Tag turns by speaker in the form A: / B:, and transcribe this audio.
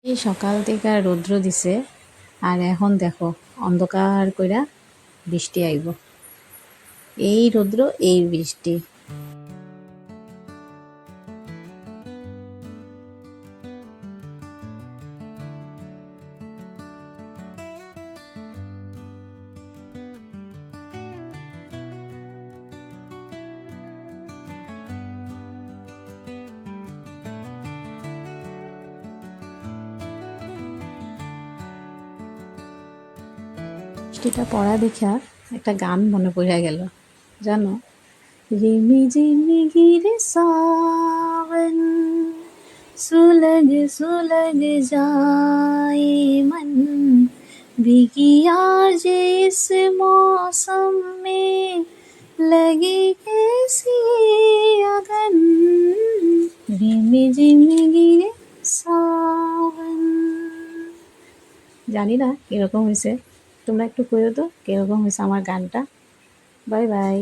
A: এই সকাল থেকে রৌদ্র দিছে আর এখন দেখো অন্ধকার কইরা বৃষ্টি আইব। এই রৌদ্র এই বৃষ্টি। বৃষ্টিটা পড়া দেখা একটা গান মনে পড়ে গেল, জানো? रिमि झिमि गिरे सावन, सुलग सुलग जाए मन, भीगी आज इस मौसम में लगी कैसी अगन, रिमि झिमि गिरे सावन। জানি না কিরকম হয়েছে, তোমরা একটু কইও তো কিরকম হয়েছে আমার গানটা। Bye bye.